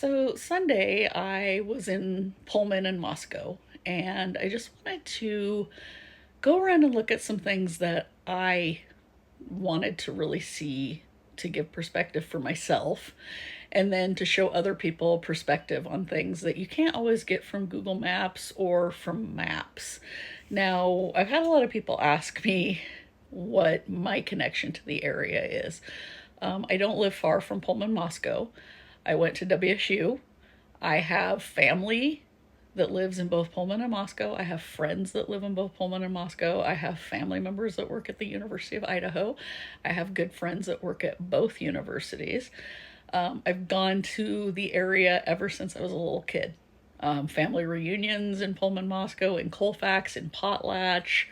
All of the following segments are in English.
So Sunday, I was in Pullman and Moscow, and I just wanted to go around and look at some things that I wanted to really see to give perspective for myself, and then to show other people perspective on things that you can't always get from Google Maps or from maps. Now, I've had a lot of people ask me what my connection to the area is. I don't live far from Pullman, Moscow. I went to WSU. I have family that lives in both Pullman and Moscow. I have friends that live in both Pullman and Moscow. I have family members that work at the University of Idaho. I have good friends that work at both universities. I've gone to the area ever since I was a little kid. Family reunions in Pullman, Moscow, in Colfax, in Potlatch.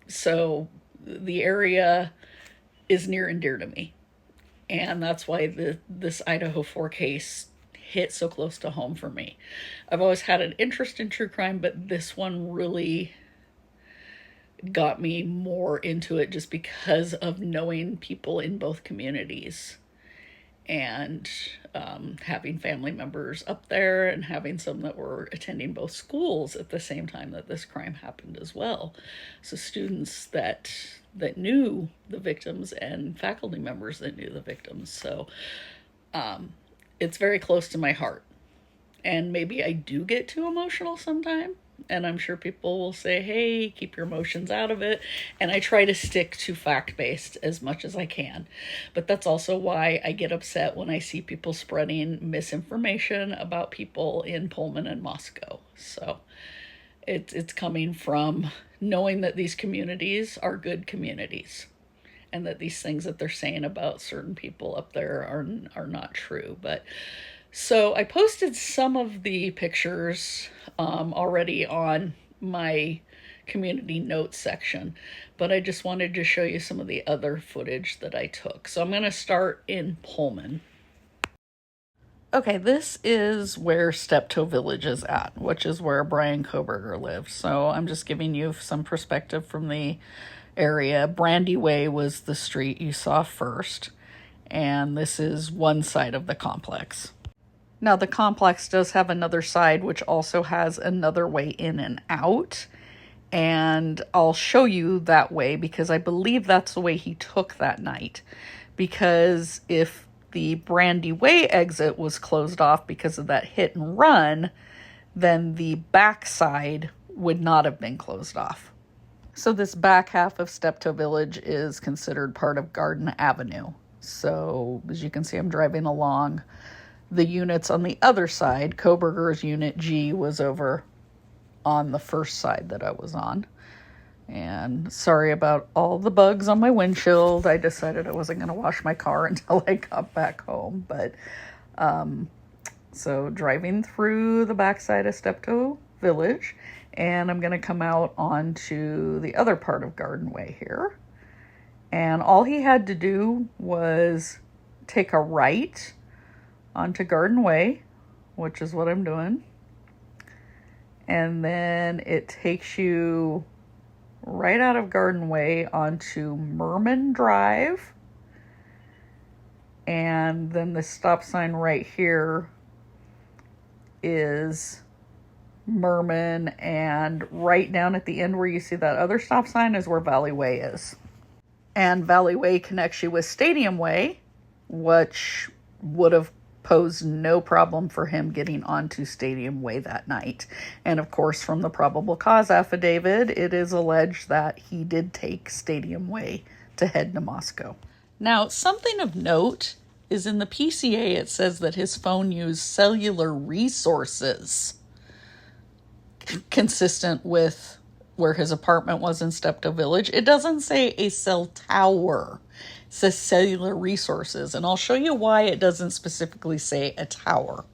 So the area is near and dear to me. And that's why this Idaho 4 case hit so close to home for me. I've always had an interest in true crime, but this one really got me more into it just because of knowing people in both communities and having family members up there and having some that were attending both schools at the same time that this crime happened as well. So students that knew the victims and faculty members that knew the victims. So it's very close to my heart. And maybe I do get too emotional sometime. And I'm sure people will say, hey, keep your emotions out of it. And I try to stick to fact-based as much as I can. But that's also why I get upset when I see people spreading misinformation about people in Pullman and Moscow. So it's coming from knowing that these communities are good communities and that these things that they're saying about certain people up there are not true. But so I posted some of the pictures already on my community notes section, but I just wanted to show you some of the other footage that I took. So I'm going to start in Pullman. Okay, this is where Steptoe Village is at, which is where Brian Koberger lived. So I'm just giving you some perspective from the area. Brandy Way was the street you saw first, and this is one side of the complex. Now, the complex does have another side, which also has another way in and out. And I'll show you that way because I believe that's the way he took that night. Because if the Brandy Way exit was closed off because of that hit and run, then the back side would not have been closed off. So this back half of Steptoe Village is considered part of Garden Avenue. So as you can see, I'm driving along. The units on the other side, Koberger's unit G, was over on the first side that I was on. And sorry about all the bugs on my windshield. I decided I wasn't going to wash my car until I got back home. But so driving through the backside of Steptoe Village, and I'm going to come out onto the other part of Garden Way here. And all he had to do was take a right onto Garden Way, which is what I'm doing. And then it takes you right out of Garden Way onto Merman Drive. And then the stop sign right here is Merman, and right down at the end where you see that other stop sign is where Valley Way is. And Valley Way connects you with Stadium Way, which would have posed no problem for him getting onto Stadium Way that night. And of course, from the probable cause affidavit, it is alleged that he did take Stadium Way to head to Moscow. Now, something of note is in the PCA, it says that his phone used cellular resources, consistent with where his apartment was in Steptoe Village. It doesn't say a cell tower. It says cellular resources, and I'll show you why it doesn't specifically say a tower.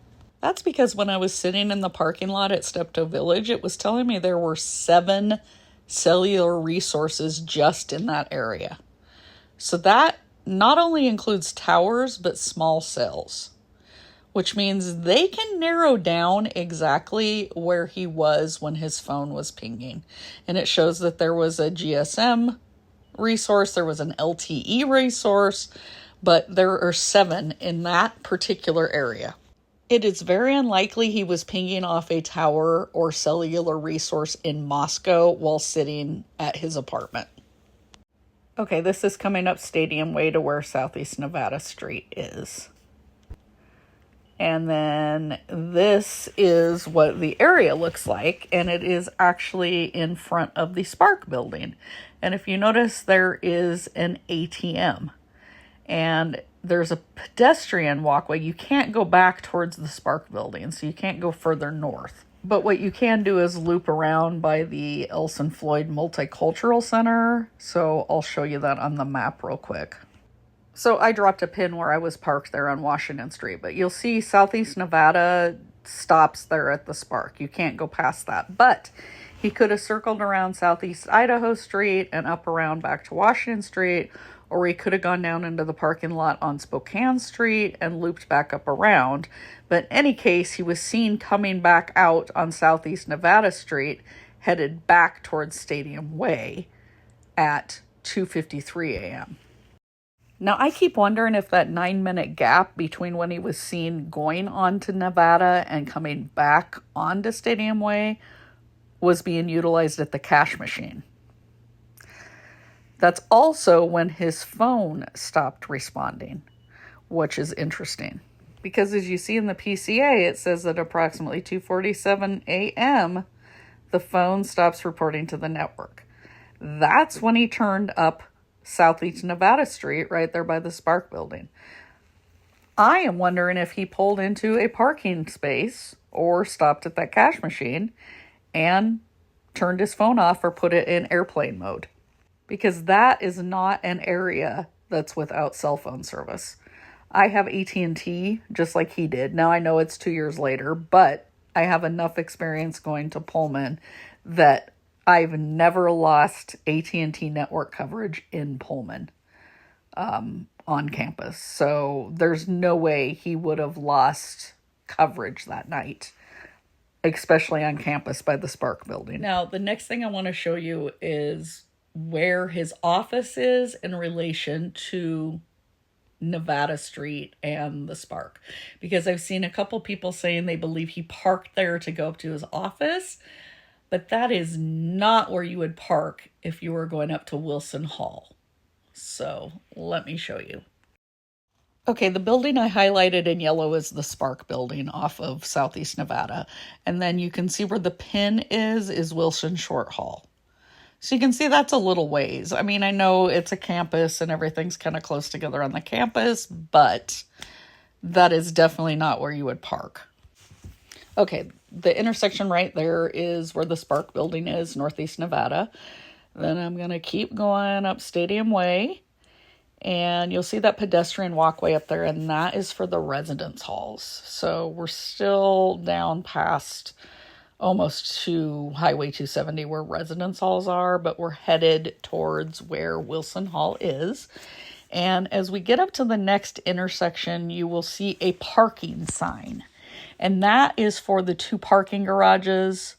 That's because when I was sitting in the parking lot at Steptoe Village, it was telling me there were 7 cellular resources just in that area. So that not only includes towers, but small cells, which means they can narrow down exactly where he was when his phone was pinging. And it shows that there was a GSM resource, there was an LTE resource, but there are 7 in that particular area. It is very unlikely he was pinging off a tower or cellular resource in Moscow while sitting at his apartment. Okay, this is coming up Stadium Way to where Southeast Nevada Street is. And then this is what the area looks like, and it is actually in front of the Spark building. And if you notice, there is an ATM, and there's a pedestrian walkway. You can't go back towards the Spark building, so you can't go further north. But what you can do is loop around by the Elson Floyd Multicultural Center, so I'll show you that on the map real quick. So I dropped a pin where I was parked there on Washington Street, but you'll see Southeast Nevada stops there at the Spark. You can't go past that, but he could have circled around Southeast Idaho Street and up around back to Washington Street, or he could have gone down into the parking lot on Spokane Street and looped back up around. But in any case, he was seen coming back out on Southeast Nevada Street, headed back towards Stadium Way at 2:53 a.m. Now, I keep wondering if that 9-minute gap between when he was seen going on to Nevada and coming back onto Stadium Way was being utilized at the cash machine. That's also when his phone stopped responding, which is interesting. Because as you see in the PCA, it says that approximately 2:47 a.m., the phone stops reporting to the network. That's when he turned up Southeast Nevada Street, right there by the Spark building. I am wondering if he pulled into a parking space or stopped at that cash machine and turned his phone off or put it in airplane mode. Because that is not an area that's without cell phone service. I have AT&T just like he did. Now I know it's 2 years later, but I have enough experience going to Pullman that I've never lost AT&T network coverage in Pullman on campus. So there's no way he would have lost coverage that night, especially on campus by the Spark building. Now, the next thing I want to show you is where his office is in relation to Nevada Street and the Spark. Because I've seen a couple people saying they believe he parked there to go up to his office. But that is not where you would park if you were going up to Wilson Hall. So let me show you. Okay, the building I highlighted in yellow is the Spark building off of Southeast Nevada. And then you can see where the pin is Wilson Short Hall. So you can see that's a little ways. I mean, I know it's a campus and everything's kind of close together on the campus, but that is definitely not where you would park. Okay, the intersection right there is where the Spark building is, Northeast Nevada. Then I'm going to keep going up Stadium Way, and you'll see that pedestrian walkway up there, and that is for the residence halls. So we're still down past almost to Highway 270 where residence halls are, but we're headed towards where Wilson Hall is. And as we get up to the next intersection, you will see a parking sign. And that is for the 2 parking garages,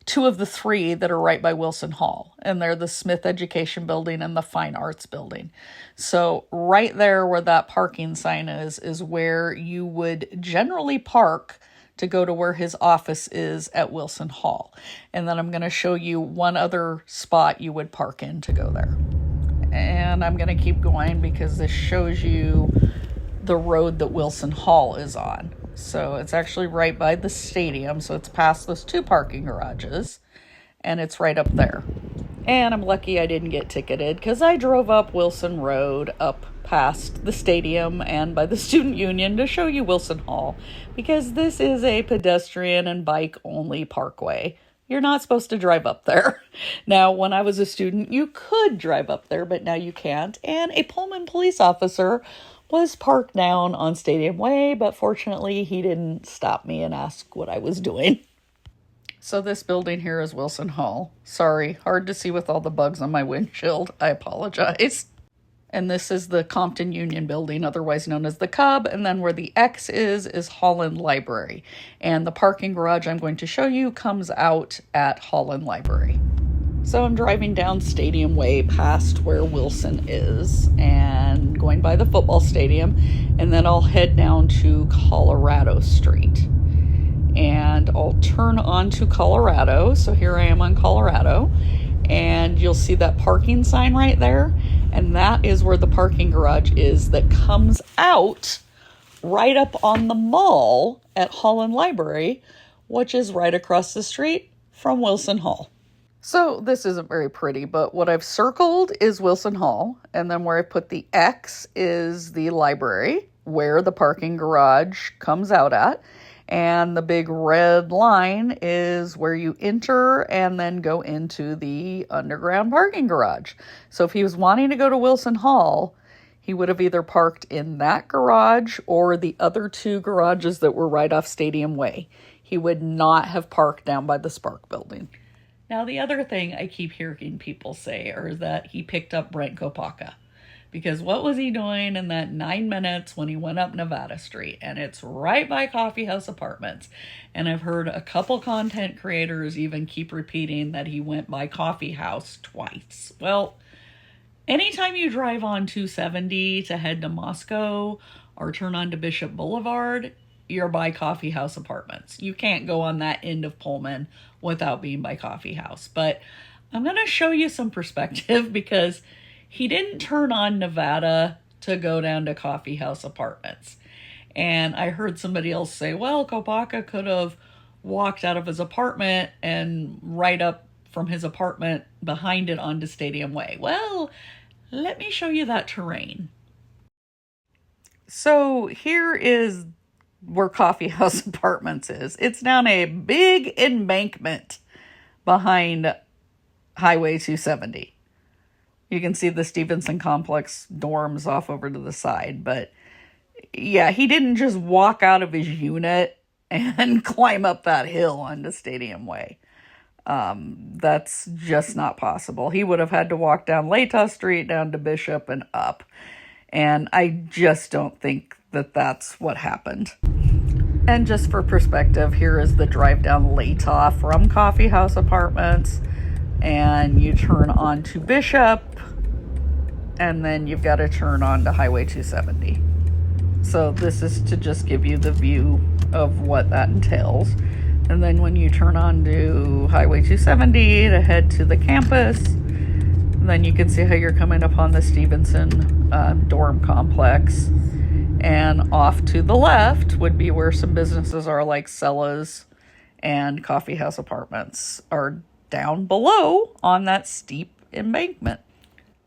2 of the 3 that are right by Wilson Hall. And they're the Smith Education Building and the Fine Arts Building. So right there where that parking sign is where you would generally park to go to where his office is at Wilson Hall. And then I'm going to show you one other spot you would park in to go there. And I'm going to keep going because this shows you the road that Wilson Hall is on. So it's actually right by the stadium. So it's past those 2 parking garages and it's right up there. And I'm lucky I didn't get ticketed because I drove up Wilson Road up past the stadium and by the student union to show you Wilson Hall because this is a pedestrian and bike only parkway. You're not supposed to drive up there. Now, when I was a student, you could drive up there, but now you can't. And a Pullman police officer was parked down on Stadium Way, but fortunately he didn't stop me and ask what I was doing. So this building here is Wilson Hall. Sorry, hard to see with all the bugs on my windshield. I apologize. And this is the Compton Union Building, otherwise known as the Cub. And then where the X is Holland Library. And the parking garage I'm going to show you comes out at Holland Library. So I'm driving down Stadium Way past where Wilson is and going by the football stadium, and then I'll head down to Colorado Street. And I'll turn onto Colorado. So here I am on Colorado, and you'll see that parking sign right there. And that is where the parking garage is that comes out right up on the mall at Holland Library, which is right across the street from Wilson Hall. So this isn't very pretty, but what I've circled is Wilson Hall, and then where I put the X is the library, where the parking garage comes out at, and the big red line is where you enter and then go into the underground parking garage. So if he was wanting to go to Wilson Hall, he would have either parked in that garage or the other two garages that were right off Stadium Way. He would not have parked down by the Spark building. Now, the other thing I keep hearing people say is that he picked up Brent Kopaka. Because what was he doing in that 9 minutes when he went up Nevada Street? And it's right by Coffee House Apartments. And I've heard a couple content creators even keep repeating that he went by Coffee House twice. Well, anytime you drive on 270 to head to Moscow or turn onto Bishop Boulevard, you're by Coffee House Apartments. You can't go on that end of Pullman without being by Coffee House. But I'm going to show you some perspective because he didn't turn on Nevada to go down to Coffee House Apartments. And I heard somebody else say, well, Kopaka could have walked out of his apartment and right up from his apartment behind it onto Stadium Way. Well, let me show you that terrain. So here is where Coffee House Apartments is. It's down a big embankment behind Highway 270. You can see the Stevenson Complex dorms off over to the side. But yeah, he didn't just walk out of his unit and climb up that hill onto Stadium Way. That's just not possible. He would have had to walk down Latah Street, down to Bishop, and up. And I just don't think that that's what happened. And just for perspective, here is the drive down Latah from Coffee House Apartments. And you turn on to Bishop, and then you've got to turn on to Highway 270. So this is to just give you the view of what that entails. And then when you turn on to Highway 270 to head to the campus, then you can see how you're coming upon the Stevenson dorm complex. And off to the left would be where some businesses are, like Cellular and Coffee House Apartments are down below on that steep embankment.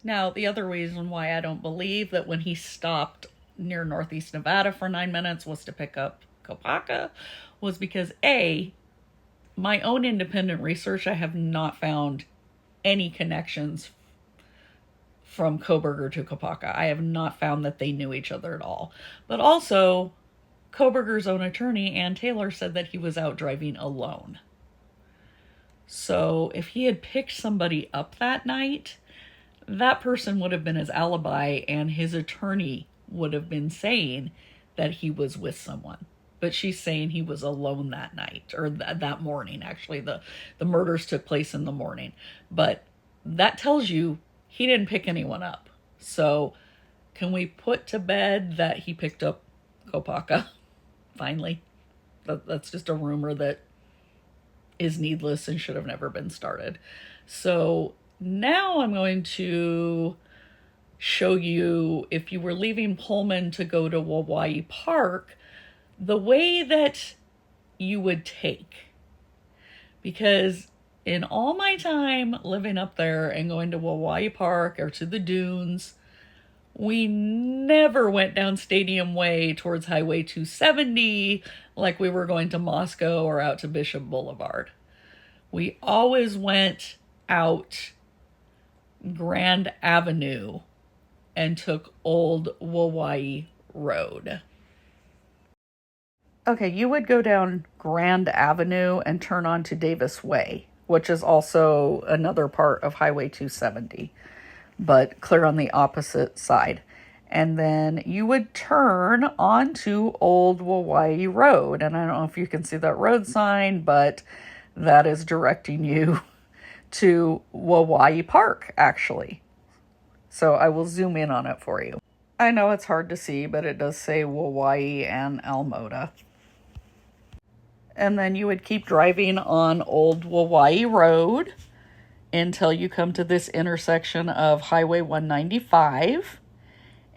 Now, the other reason why I don't believe that when he stopped near Northeast Nevada for 9 minutes was to pick up Kopaka was because, A, my own independent research, I have not found any connections from Kohberger to Kopaka. I have not found that they knew each other at all. But also, Kohberger's own attorney, Ann Taylor, said that he was out driving alone. So if he had picked somebody up that night, that person would have been his alibi, and his attorney would have been saying that he was with someone. But she's saying he was alone that night, or that morning, actually. The murders took place in the morning. But that tells you he didn't pick anyone up. So can we put to bed that he picked up Kopaka? Finally. That's just a rumor that is needless and should have never been started. So now I'm going to show you, if you were leaving Pullman to go to Wawawai Park, the way that you would take. Because in all my time living up there and going to Wawawai Park or to the dunes, we never went down Stadium Way towards Highway 270 like we were going to Moscow or out to Bishop Boulevard. We always went out Grand Avenue and took Old Wawawai Road. Okay, you would go down Grand Avenue and turn onto Davis Way, which is also another part of Highway 270, but clear on the opposite side. And then you would turn onto Old Wawawai Road. And I don't know if you can see that road sign, but that is directing you to Wawawai Park, actually. So I will zoom in on it for you. I know it's hard to see, but it does say Wawawai and Almota. And then you would keep driving on Old Wawawai Road until you come to this intersection of Highway 195.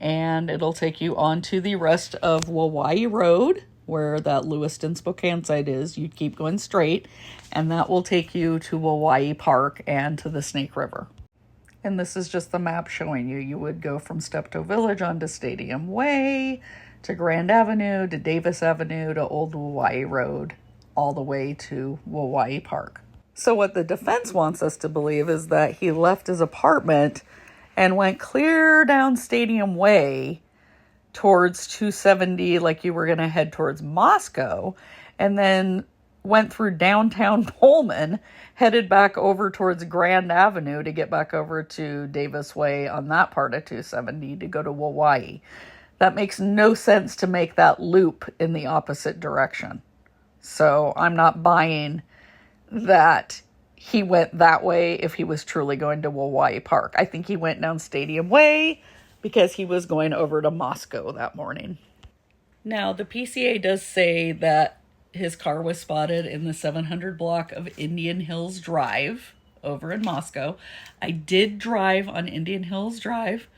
And it'll take you on to the rest of Wawawai Road, where that Lewiston Spokane side is. You'd keep going straight, and that will take you to Wawawai Park and to the Snake River. And this is just the map showing you. You would go from Steptoe Village onto Stadium Way, to Grand Avenue, to Davis Avenue, to Old Wawawai Road, all the way to Wawawai Park. So what the defense wants us to believe is that he left his apartment and went clear down Stadium Way towards 270, like you were going to head towards Moscow, and then went through downtown Pullman, headed back over towards Grand Avenue to get back over to Davis Way on that part of 270 to go to Wawawai. That makes no sense to make that loop in the opposite direction. So I'm not buying that he went that way if he was truly going to Wawawai Park. I think he went down Stadium Way because he was going over to Moscow that morning. Now, the PCA does say that his car was spotted in the 700 block of Indian Hills Drive over in Moscow. I did drive on Indian Hills Drive.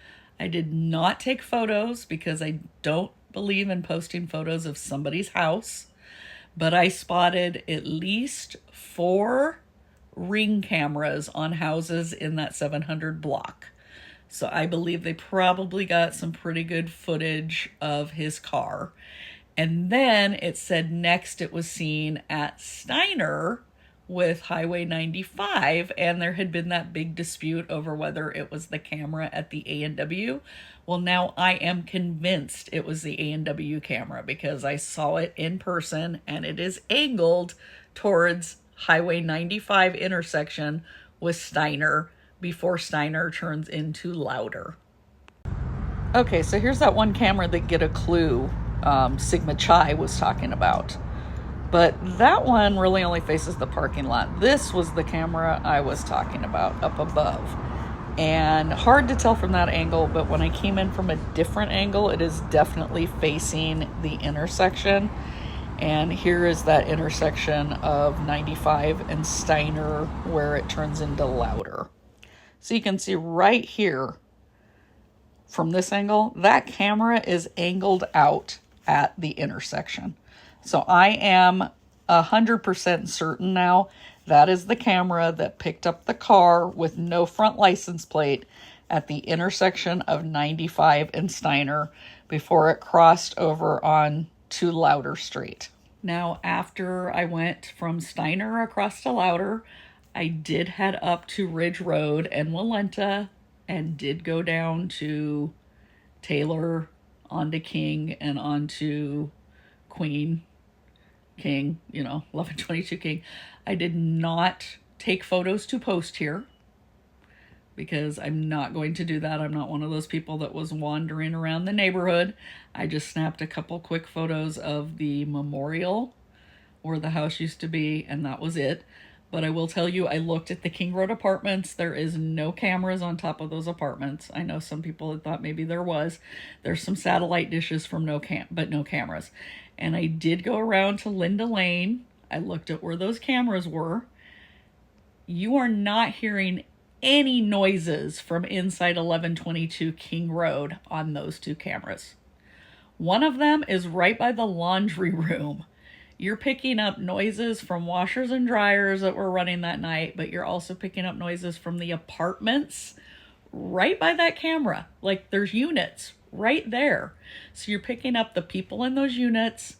I did not take photos because I don't believe in posting photos of somebody's house. But I spotted at least 4 ring cameras on houses in that 700 block. So I believe they probably got some pretty good footage of his car. And then it said next it was seen at Steiner with Highway 95, and there had been that big dispute over whether it was the camera at the A&W. Well, now I am convinced it was the A&W camera because I saw it in person, and it is angled towards Highway 95 intersection with Steiner before Steiner turns into Louder. Okay, so here's that one camera that Get a Clue Sigma Chi was talking about. But that one really only faces the parking lot. This was the camera I was talking about up above. And hard to tell from that angle, but when I came in from a different angle, it is definitely facing the intersection. And here is that intersection of 95 and Steiner where it turns into Louder. So you can see right here from this angle, that camera is angled out at the intersection. So I am 100% certain now that is the camera that picked up the car with no front license plate at the intersection of 95 and Steiner before it crossed over on to Louder Street. Now, after I went from Steiner across to Louder, I did head up to Ridge Road and Walenta and did go down to Taylor, onto King, and onto King, 1122 King. I did not take photos to post here because I'm not going to do that. I'm not one of those people that was wandering around the neighborhood. I just snapped a couple quick photos of the memorial where the house used to be, and that was it. But I will tell you, I looked at the King Road apartments. There is no cameras on top of those apartments. I know some people had thought maybe there was. There's some satellite dishes from no cameras. And I did go around to Linda Lane. I looked at where those cameras were. You are not hearing any noises from inside 1122 King Road on those 2 cameras. One of them is right by the laundry room. You're picking up noises from washers and dryers that were running that night, but you're also picking up noises from the apartments right by that camera. Like there's units right there. So you're picking up the people in those units,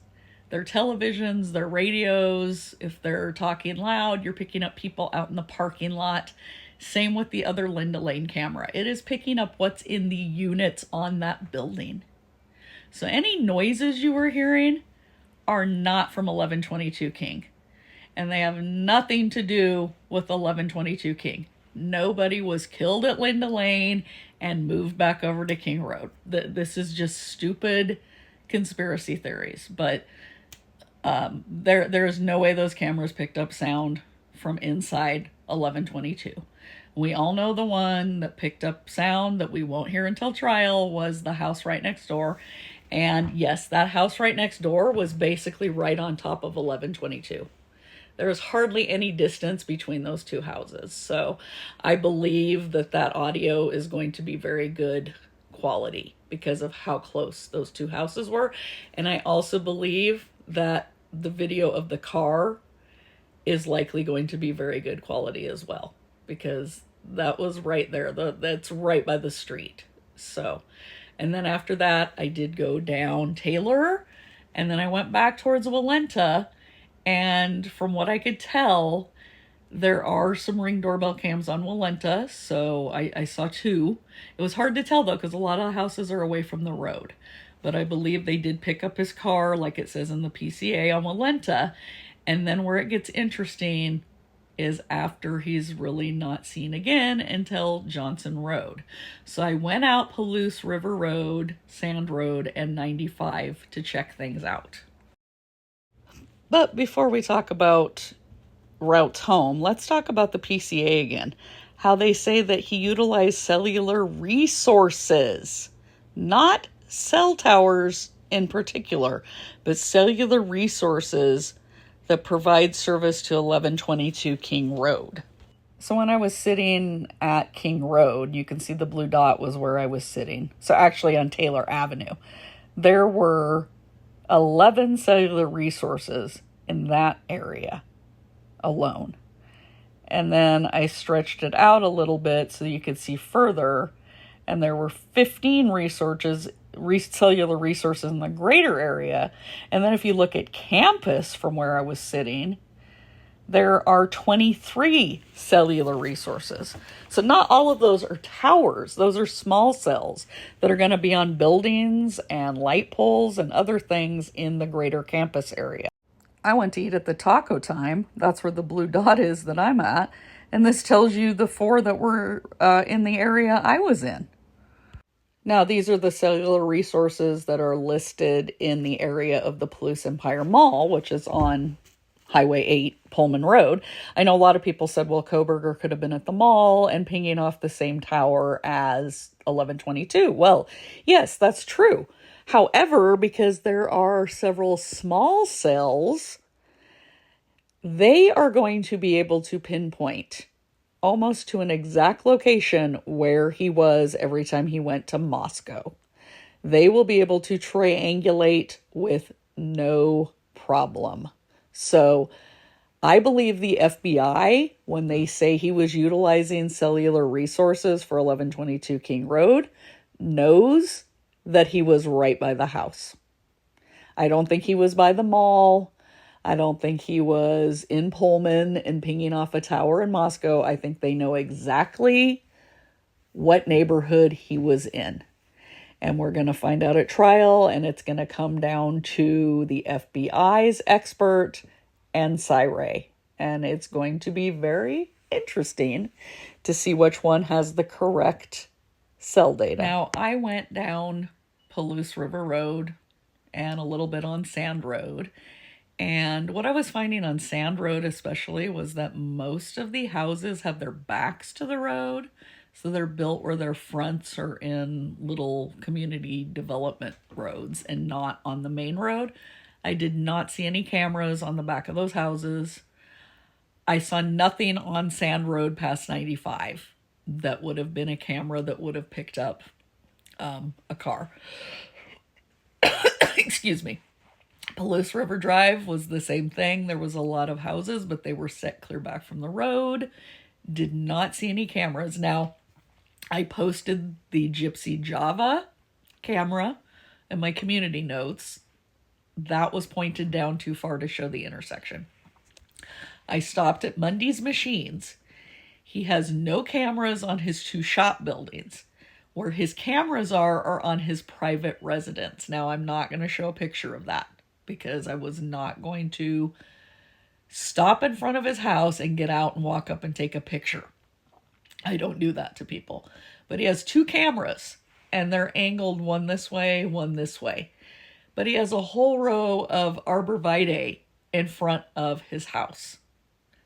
their televisions, their radios. If they're talking loud, you're picking up people out in the parking lot. Same with the other Linda Lane camera. It is picking up what's in the units on that building. So any noises you were hearing are not from 1122 King. And they have nothing to do with 1122 King. Nobody was killed at Linda Lane and moved back over to King Road. This is just stupid conspiracy theories. But there is no way those cameras picked up sound from inside 1122. We all know the one that picked up sound that we won't hear until trial was the house right next door. And yes, that house right next door was basically right on top of 1122. There's hardly any distance between those two houses. So I believe that that audio is going to be very good quality because of how close those two houses were. And I also believe that the video of the car is likely going to be very good quality as well, because that was right there. That's right by the street. So, and then after that, I did go down Taylor, and then I went back towards Walenta. And from what I could tell, there are some Ring doorbell cams on Walenta. So I saw two. It was hard to tell though, because a lot of houses are away from the road. But I believe they did pick up his car, like it says in the PCA on Walenta. And then where it gets interesting is after he's really not seen again until Johnson Road. So I went out Palouse River Road, Sand Road, and 95 to check things out. But before we talk about routes home, let's talk about the PCA again. How they say that he utilized cellular resources, not cell towers in particular, but cellular resources that provide service to 1122 King Road. So when I was sitting at King Road, you can see the blue dot was where I was sitting. So actually on Taylor Avenue, there were 11 cellular resources in that area alone. And then I stretched it out a little bit so you could see further, and there were 15 cellular resources in the greater area. And then if you look at campus from where I was sitting, there are 23 cellular resources. So not all of those are towers. Those are small cells that are going to be on buildings and light poles and other things in the greater campus area. I went to eat at the Taco Time. That's where the blue dot is that I'm at. And this tells you the 4 that were in the area I was in. Now, these are the cellular resources that are listed in the area of the Palouse Empire Mall, which is on Highway 8, Pullman Road. I know a lot of people said, well, Koberger could have been at the mall and pinging off the same tower as 1122. Well, yes, that's true. However, because there are several small cells, they are going to be able to pinpoint almost to an exact location where he was every time he went to Moscow. They will be able to triangulate with no problem. So I believe the FBI, when they say he was utilizing cellular resources for 1122 King Road, knows that he was right by the house. I don't think he was by the mall. I don't think he was in Pullman and pinging off a tower in Moscow. I think they know exactly what neighborhood he was in. And we're going to find out at trial, and it's going to come down to the FBI's expert and CyRay. And it's going to be very interesting to see which one has the correct cell data. Now, I went down Palouse River Road and a little bit on Sand Road. And what I was finding on Sand Road especially was that most of the houses have their backs to the road. So they're built where their fronts are in little community development roads and not on the main road. I did not see any cameras on the back of those houses. I saw nothing on Sand Road past 95 that would have been a camera that would have picked up a car. Excuse me. Palouse River Drive was the same thing. There was a lot of houses, but they were set clear back from the road. Did not see any cameras. Now, I posted the Gypsy Java camera in my community notes. That was pointed down too far to show the intersection. I stopped at Mundy's Machines. He has no cameras on his 2 shop buildings. Where his cameras are on his private residence. Now, I'm not going to show a picture of that because I was not going to stop in front of his house and get out and walk up and take a picture. I don't do that to people. But he has 2 cameras, and they're angled one this way, one this way. But he has a whole row of arborvitae in front of his house.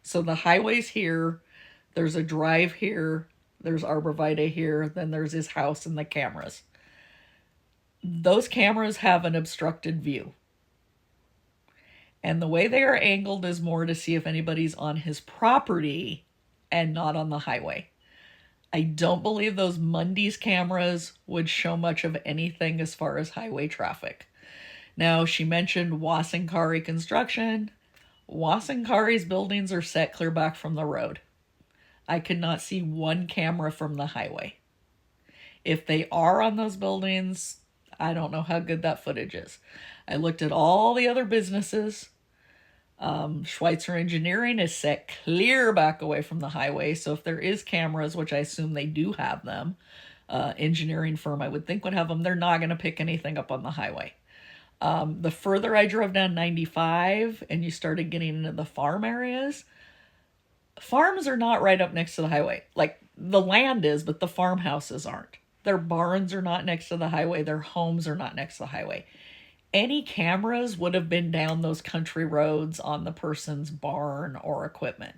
So the highway's here, There's a drive here, there's arborvitae here, then there's his house and the cameras. Those cameras have an obstructed view. And the way they are angled is more to see if anybody's on his property and not on the highway. I don't believe those Mundy's cameras would show much of anything as far as highway traffic. Now, she mentioned Wasankari construction. Wasankari's buildings are set clear back from the road. I could not see one camera from the highway. If they are on those buildings, I don't know how good that footage is. I looked at all the other businesses. Schweitzer Engineering is set clear back away from the highway. So if there is cameras, which I assume they do have them, engineering firm I would think would have them, they're not going to pick anything up on the highway. The further I drove down 95 and you started getting into the farm areas, farms are not right up next to the highway. Like, the land is, but the farmhouses aren't. Their barns are not next to the highway. Their homes are not next to the highway. Any cameras would have been down those country roads on the person's barn or equipment.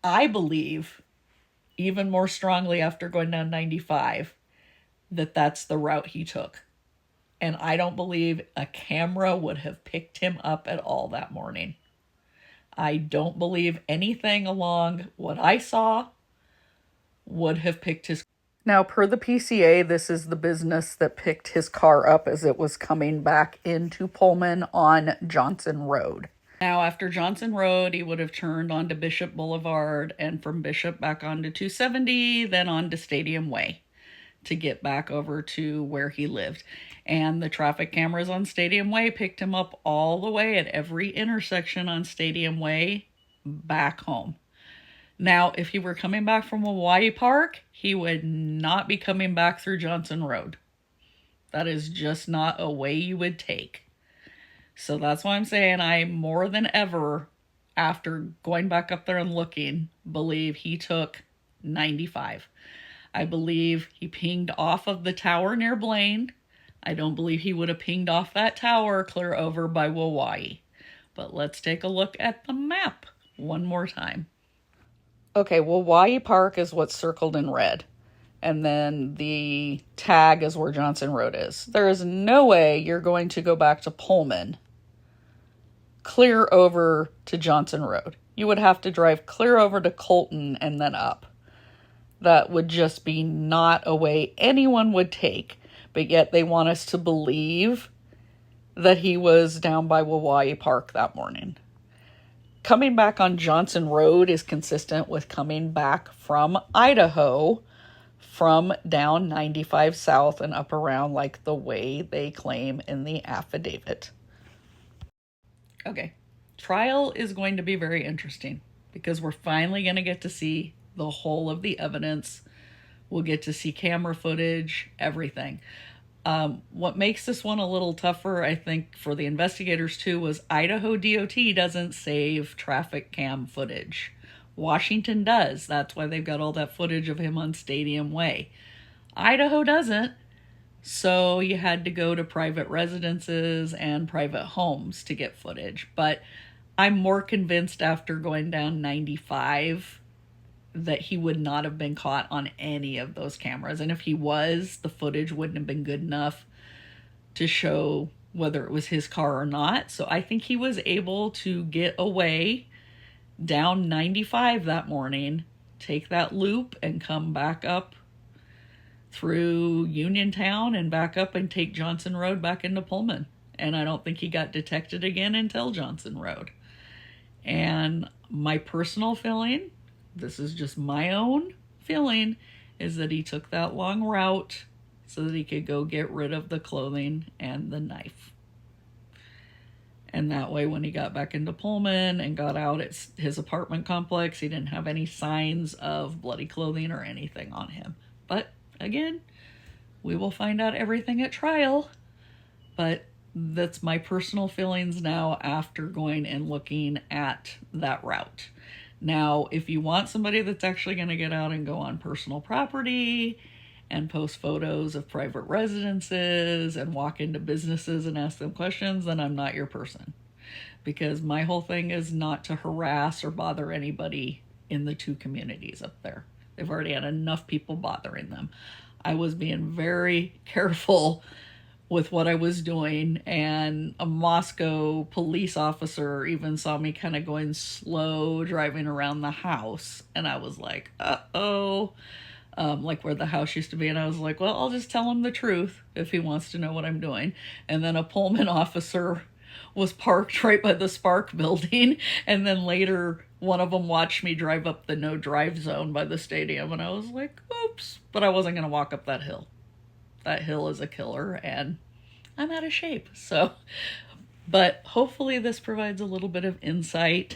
I believe, even more strongly after going down 95, that that's the route he took. And I don't believe a camera would have picked him up at all that morning. I don't believe anything along what I saw would have picked his. Now, per the PCA, this is the business that picked his car up as it was coming back into Pullman on Johnson Road. Now, after Johnson Road, he would have turned onto Bishop Boulevard and from Bishop back onto 270, then on to Stadium Way to get back over to where he lived. And the traffic cameras on Stadium Way picked him up all the way at every intersection on Stadium Way back home. Now, if he were coming back from Wawawai Park, he would not be coming back through Johnson Road. That is just not a way you would take. So that's why I'm saying I more than ever, after going back up there and looking, believe he took 95. I believe he pinged off of the tower near Blaine. I don't believe he would have pinged off that tower clear over by Wawawai. But let's take a look at the map one more time. Okay, Wawawai Park is what's circled in red. And then the tag is where Johnson Road is. There is no way you're going to go back to Pullman, clear over to Johnson Road. You would have to drive clear over to Colton and then up. That would just be not a way anyone would take. But yet they want us to believe that he was down by Wawawai Park that morning. Coming back on Johnson Road is consistent with coming back from Idaho, from down 95 south and up around like the way they claim in the affidavit. Okay, trial is going to be very interesting because we're finally going to get to see the whole of the evidence. We'll get to see camera footage, everything. What makes this one a little tougher, I think, for the investigators too, was Idaho DOT doesn't save traffic cam footage. Washington does. That's why they've got all that footage of him on Stadium Way. Idaho doesn't. So you had to go to private residences and private homes to get footage. But I'm more convinced after going down 95 that he would not have been caught on any of those cameras. And if he was, the footage wouldn't have been good enough to show whether it was his car or not. So I think he was able to get away down 95 that morning, take that loop and come back up through Uniontown and back up and take Johnson Road back into Pullman. And I don't think he got detected again until Johnson Road. And my personal feeling, this is just my own feeling, is that he took that long route so that he could go get rid of the clothing and the knife. And that way, when he got back into Pullman and got out at his apartment complex, he didn't have any signs of bloody clothing or anything on him. But again, we will find out everything at trial. But that's my personal feelings now after going and looking at that route. Now, if you want somebody that's actually going to get out and go on personal property and post photos of private residences and walk into businesses and ask them questions, then I'm not your person. Because my whole thing is not to harass or bother anybody in the two communities up there. They've already had enough people bothering them. I was being very careful with what I was doing, and a Moscow police officer even saw me kind of going slow driving around the house, and I was like, uh-oh, like where the house used to be, and I was like, well, I'll just tell him the truth if he wants to know what I'm doing. And then a Pullman officer was parked right by the Spark building, and then later one of them watched me drive up the no drive zone by the stadium, and I was like, oops, but I wasn't going to walk up that hill. That hill is a killer, and I'm out of shape. So, but hopefully this provides a little bit of insight.